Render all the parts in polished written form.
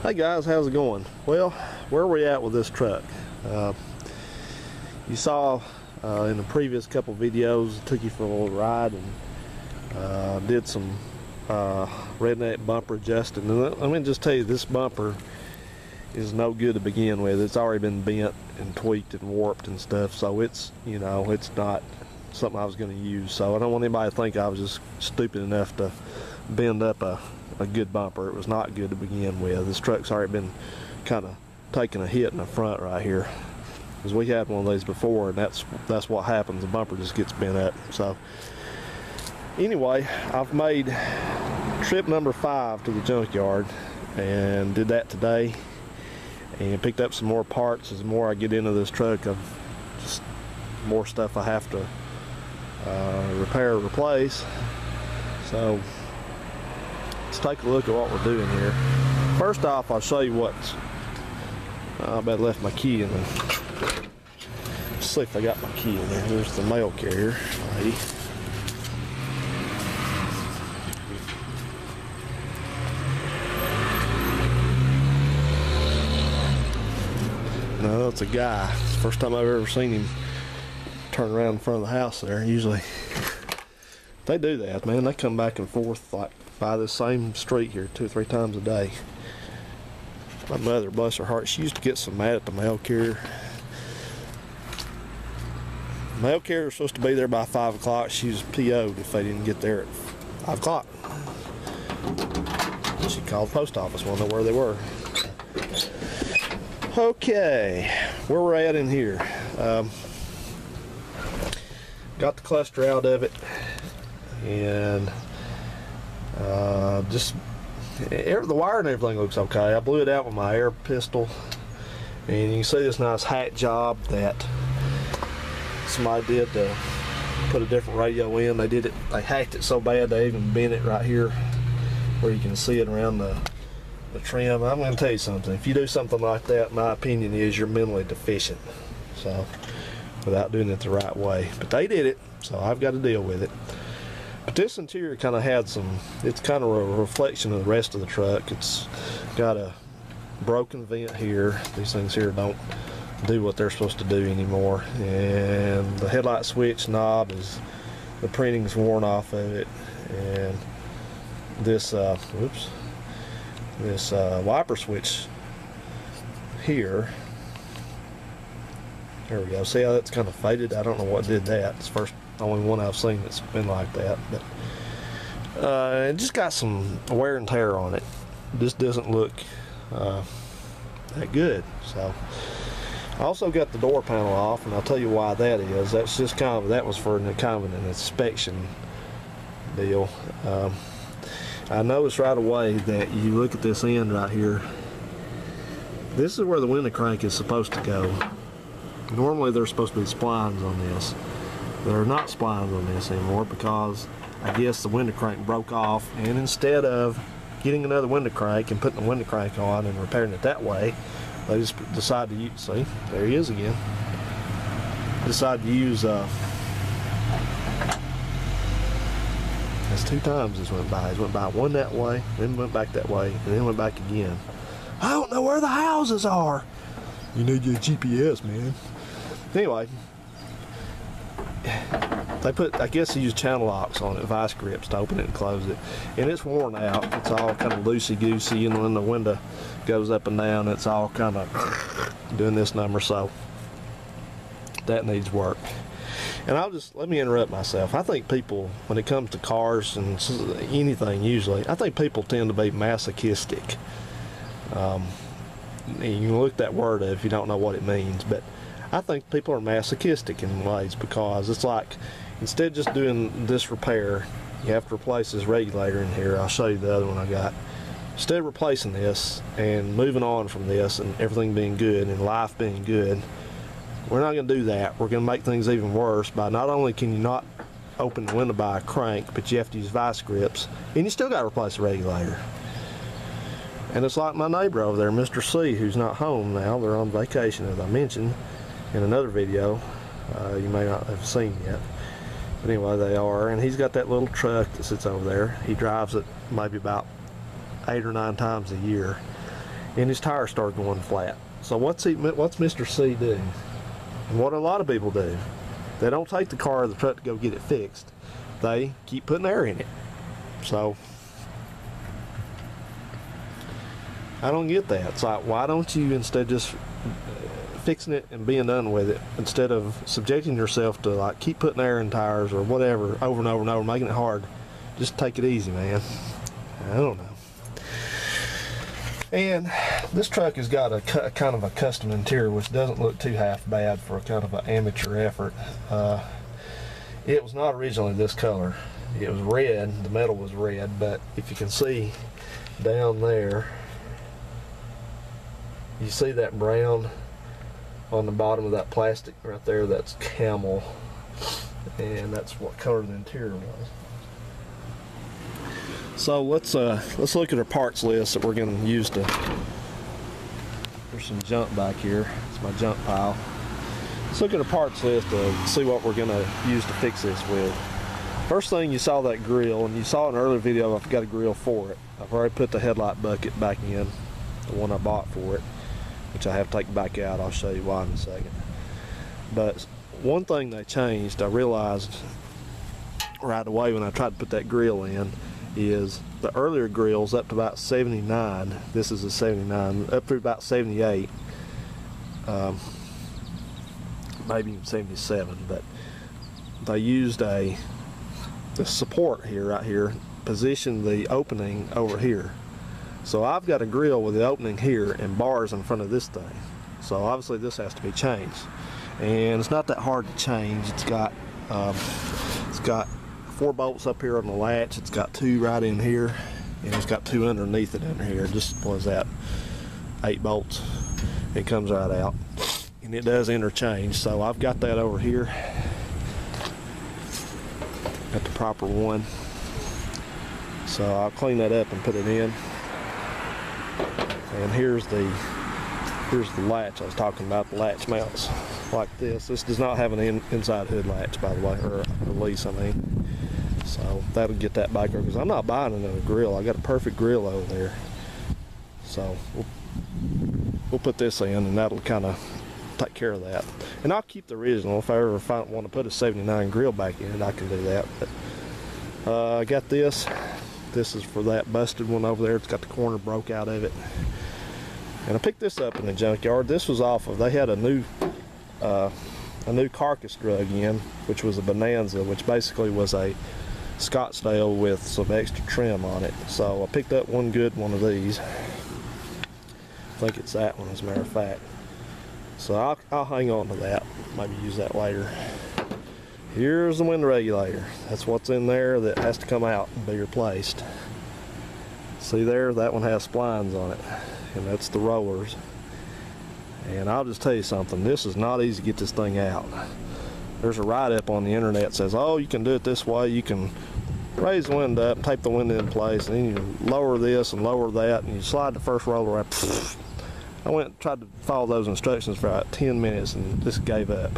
Hey guys, how's it going? Well, where are we at with this truck? You saw in the previous couple videos, took you for a little ride and did some redneck bumper adjusting. And let me just tell you, this bumper is no good to begin with. It's already been bent and tweaked and warped and stuff, so it's, you know, it's not something I was going to use. So I don't want anybody to think I was just stupid enough to bend up a good bumper. It was not good to begin with. This truck's already been kind of taking a hit in the front right here, because we had one of these before, and that's what happens. The bumper just gets bent up. So anyway, I've made trip number 5 to the junkyard and did that today, and picked up some more parts. As the more I get into this truck, I've just more stuff I have to repair or replace. So let's take a look at what we're doing here. First off, I'll show you what's I bet I left my key in there. Let's see if I got my key in there. Here's the mail carrier lady. No, it's a guy. It's the first time I've ever seen him turn around in front of the house there. Usually they do that, man. They come back and forth like by the same street here 2 or 3 times a day. My mother, bless her heart, she used to get so mad at the mail carrier. The mail carrier was supposed to be there by 5 o'clock. She was PO'd if they didn't get there at 5 o'clock. She called the post office, wanted to know where they were. Okay, where we're at in here. Got the cluster out of it, and just the wire and everything looks okay. I blew it out with my air pistol, and you can see this nice hack job that somebody did to put a different radio in. They hacked it so bad they even bent it right here where you can see it around the trim. I'm going to tell you something. If you do something like that, my opinion is you're mentally deficient. So, without doing it the right way. But they did it, so I've got to deal with it. But this interior kind of had it's kind of a reflection of the rest of the truck. It's got a broken vent here. These things here don't do what they're supposed to do anymore. And the headlight switch knob the printing's worn off of it. And this, this wiper switch here, there we go. See how that's kind of faded? I don't know what did that. It's the only one I've seen that's been like that. But it just got some wear and tear on it. This doesn't look that good. So I also got the door panel off, and I'll tell you why that is. That's just that was for kind of an inspection deal. I noticed right away that you look at this end right here. This is where the window crank is supposed to go. Normally there's supposed to be splines on this. There are not splines on this anymore because I guess the window crank broke off, and instead of getting another window crank and putting the window crank on and repairing it that way, they just decided to use, see, there he is again. Decided to use, that's 2 times this went by. It went by one that way, then went back that way, and then went back again. I don't know where the houses are. You need your GPS, man. Anyway, they I guess they use channel locks on it, vice grips to open it and close it. And it's worn out. It's all kind of loosey-goosey, and when the window goes up and down, it's all kind of doing this number, so that needs work. And let me interrupt myself. I think people, when it comes to cars and anything usually, I think people tend to be masochistic. You can look that word up if you don't know what it means, but I think people are masochistic in ways, because it's like, instead of just doing this repair, you have to replace this regulator in here. I'll show you the other one I got. Instead of replacing this and moving on from this and everything being good and life being good, we're not going to do that. We're going to make things even worse by not only can you not open the window by a crank, but you have to use vice grips, and you still got to replace the regulator. And it's like my neighbor over there, Mr. C, who's not home now. They're on vacation, as I mentioned in another video you may not have seen yet. But anyway, they are, and he's got that little truck that sits over there. He drives it maybe about 8 or 9 times a year. and his tires started going flat. So what's Mr. C do? And what a lot of people do, they don't take the car or the truck to go get it fixed. They keep putting air in it. So I don't get that. It's like, why don't you, instead just fixing it and being done with it, instead of subjecting yourself to like keep putting air in tires or whatever over and over and over, making it hard, just take it easy, man. I don't know. And this truck has got a kind of a custom interior, which doesn't look too half bad for a kind of an amateur effort. It was not originally this color. It was red, the metal was red, but if you can see down there, you see that brown on the bottom of that plastic right there, that's camel, and that's what color the interior was. So let's look at our parts list that we're going to use to. There's some junk back here. It's my junk pile. Let's look at our parts list to see what we're going to use to fix this with. First thing, you saw that grill, and you saw in an earlier video I've got a grill for it. I've already put the headlight bucket back in, the one I bought for it, which I have to take back out. I'll show you why in a second. But one thing they changed, I realized right away when I tried to put that grill in, is the earlier grills up to about 79, this is a 79, up to about 78, maybe even 77, but they used the support here, right here, position the opening over here. So I've got a grill with the opening here and bars in front of this thing. So obviously this has to be changed, and it's not that hard to change. It's got 4 bolts up here on the latch. It's got 2 right in here, and it's got 2 underneath it in here. Just was that 8 bolts. It comes right out, and it does interchange. So I've got that over here. Got the proper one. So I'll clean that up and put it in. And here's the latch I was talking about. The latch mounts like this. This does not have an inside hood latch, by the way, or release, I mean. So that'll get that back there, because I'm not buying another grill. I got a perfect grill over there. So we'll put this in, and that'll kind of take care of that. And I'll keep the original. If I ever want to put a 79 grill back in, I can do that. But I got this. This is for that busted one over there. It's got the corner broke out of it. And I picked this up in the junkyard. This was off of, they had a new carcass drug in, which was a Bonanza, which basically was a Scottsdale with some extra trim on it. So I picked up one good one of these. I think it's that one, as a matter of fact. So I'll hang on to that, maybe use that later. Here's the wind regulator. That's what's in there that has to come out and be replaced. See there, that one has splines on it, and that's the rollers. And I'll just tell you something, this is not easy to get this thing out. There's a write-up on the internet that says, oh, you can do it this way. You can raise the wind up, tape the window in place, and then you lower this and lower that, and you slide the first roller up. I went and tried to follow those instructions for about 10 minutes and just gave up.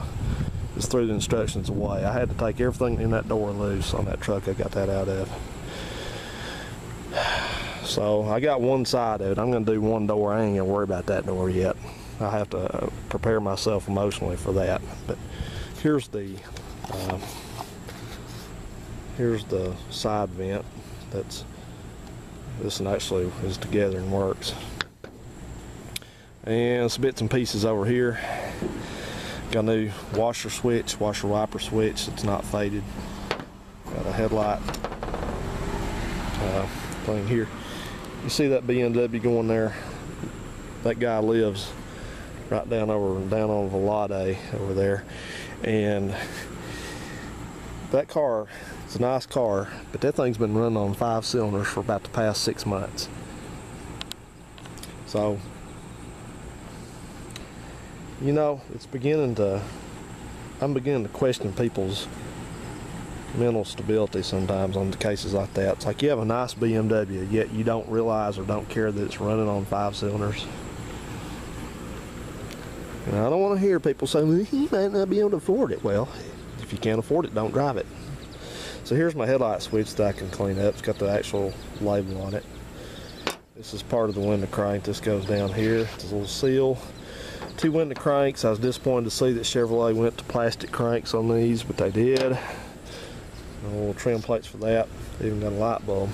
Just threw the instructions away. I had to take everything in that door loose on that truck I got that out of. So I got one side of it. I'm going to do one door. I ain't going to worry about that door yet. I have to prepare myself emotionally for that. But here's the side vent. This one actually is together and works. And some bits and pieces over here. Got a new washer wiper switch that's not faded. Got a headlight thing here. You see that BMW going there? That guy lives right down on Velade over there, and that car, it's a nice car, but that thing's been running on 5 cylinders for about the past 6 months. So, you know, I'm beginning to question people's mental stability sometimes on the cases like that. It's like you have a nice BMW, yet you don't realize or don't care that it's running on 5 cylinders. And I don't want to hear people say, well, you might not be able to afford it. Well, if you can't afford it, don't drive it. So here's my headlight switch that I can clean up. It's got the actual label on it. This is part of the window crank. This goes down here. It's a little seal. 2 window cranks. I was disappointed to see that Chevrolet went to plastic cranks on these, but they did. Little trim plates for that. Even got a light bulb.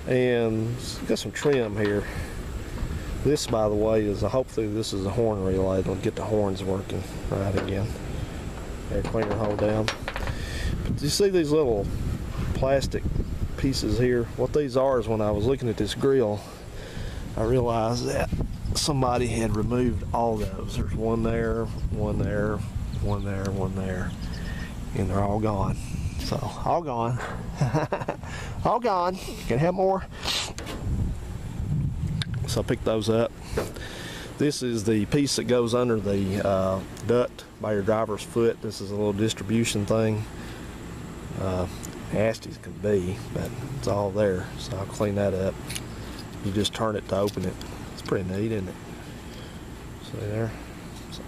And got some trim here. This, by the way, is hopefully this is a horn relay. It'll get the horns working right again. Air cleaner hold down. But you see these little plastic pieces here? What these are is, when I was looking at this grill, I realized that somebody had removed all those. There's one there, one there, one there, one there, and they're all gone. So, all gone. All gone. Can I have more? So I picked those up. This is the piece that goes under the duct by your driver's foot. This is a little distribution thing. Nasty as can be, but it's all there. So I'll clean that up. You just turn it to open it. It's pretty neat, isn't it? See there? So,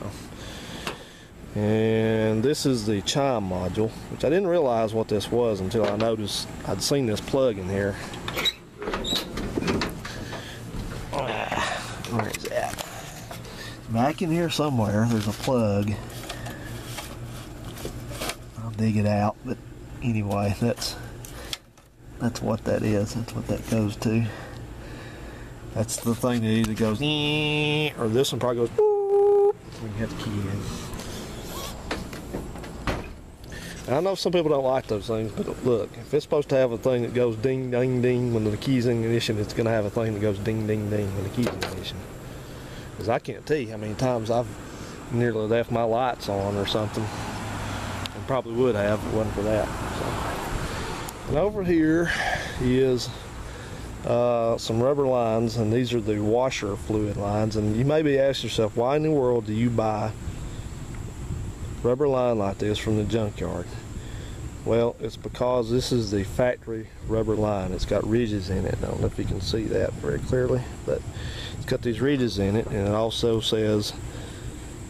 and this is the chime module, which I didn't realize what this was until I noticed I'd seen this plug in here. Where is that? Back in here somewhere, there's a plug. I'll dig it out, but anyway, that's what that is. That's what that goes to. That's the thing that either goes, or this one probably goes, boop, when you have the key in. I know some people don't like those things, but look, if it's supposed to have a thing that goes ding, ding, ding when the key's in ignition, it's going to have a thing that goes ding, ding, ding when the key's in ignition. Because I can't tell you how many times I've nearly left my lights on or something. And probably would have if it wasn't for that. So. And over here is some rubber lines, and these are the washer fluid lines. And you may be asking yourself, why in the world do you buy rubber line like this from the junkyard? Well, it's because this is the factory rubber line. It's got ridges in it. I don't know if you can see that very clearly, but it's got these ridges in it, and it also says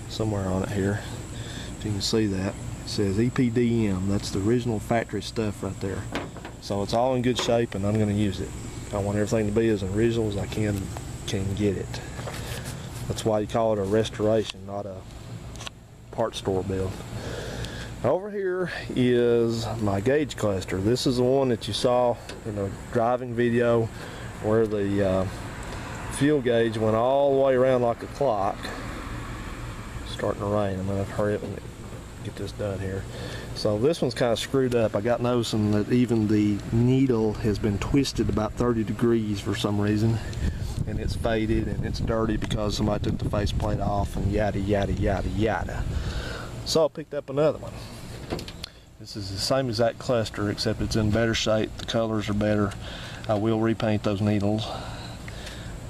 somewhere on it here, if you can see that, it says EPDM. That's the original factory stuff right there. So it's all in good shape, and I'm going to use it. I want everything to be as original as I can get it. That's why you call it a restoration, not a part store build. Over here is my gauge cluster. This is the one that you saw in the driving video where the fuel gauge went all the way around like a clock. It's starting to rain. I'm going to have to hurry up and get this done here. So this one's kind of screwed up. I got noticing that even the needle has been twisted about 30 degrees for some reason, and it's faded and it's dirty because somebody took the faceplate off and yada yada yada yada. So I picked up another one. This is the same exact cluster, except it's in better shape. The colors are better. I will repaint those needles,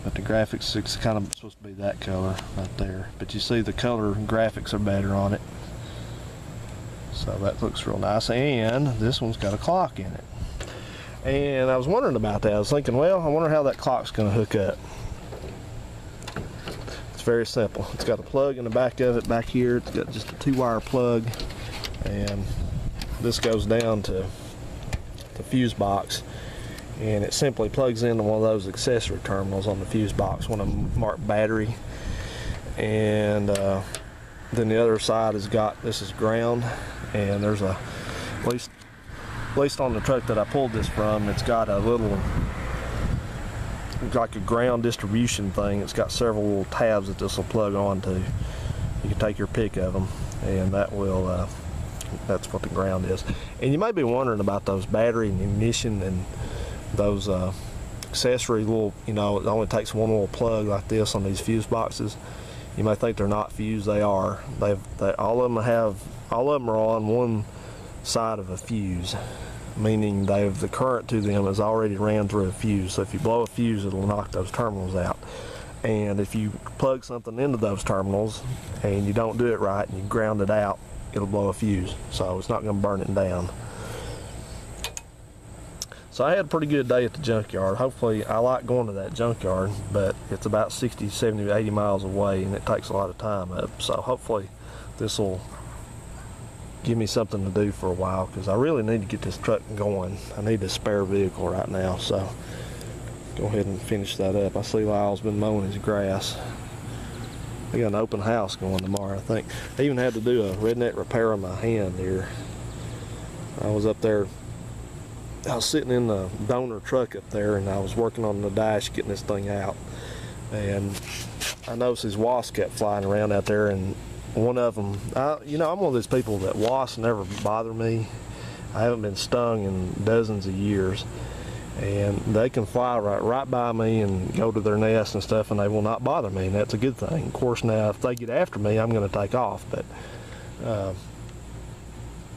but the graphics, it's kind of supposed to be that color right there. But you see the color graphics are better on it. So that looks real nice. And this one's got a clock in it. And I was wondering about that. I was thinking, well, I wonder how that clock's going to hook up. It's very simple. It's got a plug in the back of it back here. It's got just a 2-wire plug, and this goes down to the fuse box, and it simply plugs into one of those accessory terminals on the fuse box, one of them marked battery. And then the other side has got, this is ground, and there's a, at least on the truck that I pulled this from, it's got a little, like a ground distribution thing. It's got several little tabs that this will plug onto. You can take your pick of them, and that will that's what the ground is. And you may be wondering about those battery and ignition and those accessory little, you know, it only takes one little plug like this on these fuse boxes. You may think they're not fused. They are. All of them are on one side of a fuse, meaning the current to them has already ran through a fuse. So if you blow a fuse, it'll knock those terminals out. And if you plug something into those terminals and you don't do it right and you ground it out, it'll blow a fuse. So it's not going to burn it down. So I had a pretty good day at the junkyard. Hopefully, I like going to that junkyard, but it's about 60, 70, 80 miles away, and it takes a lot of time up. So hopefully this will give me something to do for a while, because I really need to get this truck going. I need a spare vehicle right now. So go ahead and finish that up. I see Lyle's been mowing his grass. I got an open house going tomorrow, I think. I even had to do a redneck repair on my hand here. I was up there, I was sitting in the donor truck up there, and I was working on the dash getting this thing out. And I noticed these wasps kept flying around out there, and one of them, you know, I'm one of those people that wasps never bother me. I haven't been stung in dozens of years. And they can fly right by me and go to their nest and stuff, and they will not bother me, and that's a good thing. Of course, now if they get after me, I'm going to take off. But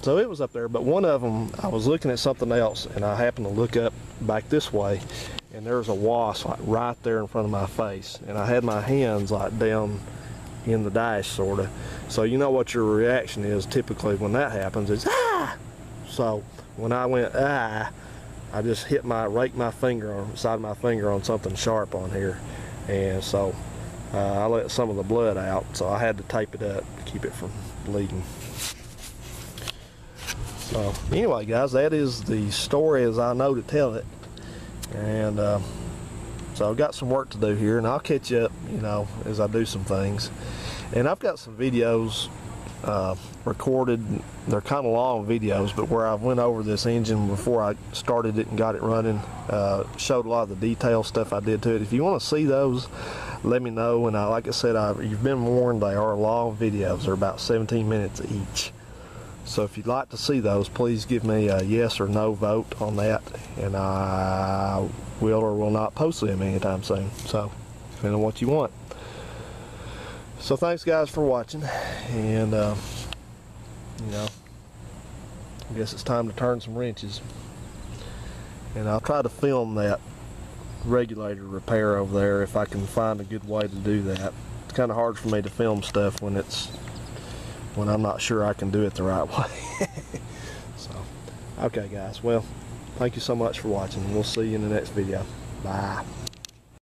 so it was up there, but one of them, I was looking at something else, and I happened to look up back this way, and there was a wasp like right there in front of my face, and I had my hands like down in the dash sort of. So you know what your reaction is typically when that happens is ah. So when I went ah, I just raked my finger on side of my finger on something sharp on here, and so I let some of the blood out, so I had to tape it up to keep it from bleeding. So anyway, guys, that is the story as I know to tell it, and so I've got some work to do here, and I'll catch you up, you know, as I do some things. And I've got some videos recorded. They're kind of long videos, but where I went over this engine before I started it and got it running, showed a lot of the detail stuff I did to it. If you want to see those, let me know. And like I said, you've been warned, they are long videos. They're about 17 minutes each. So if you'd like to see those, please give me a yes or no vote on that, and I will or will not post them anytime soon. So depending on what you want. So thanks guys for watching, and you know, I guess it's time to turn some wrenches, and I'll try to film that regulator repair over there if I can find a good way to do that. It's kind of hard for me to film stuff when I'm not sure I can do it the right way. So okay guys, well, thank you so much for watching. We'll see you in the next video. Bye.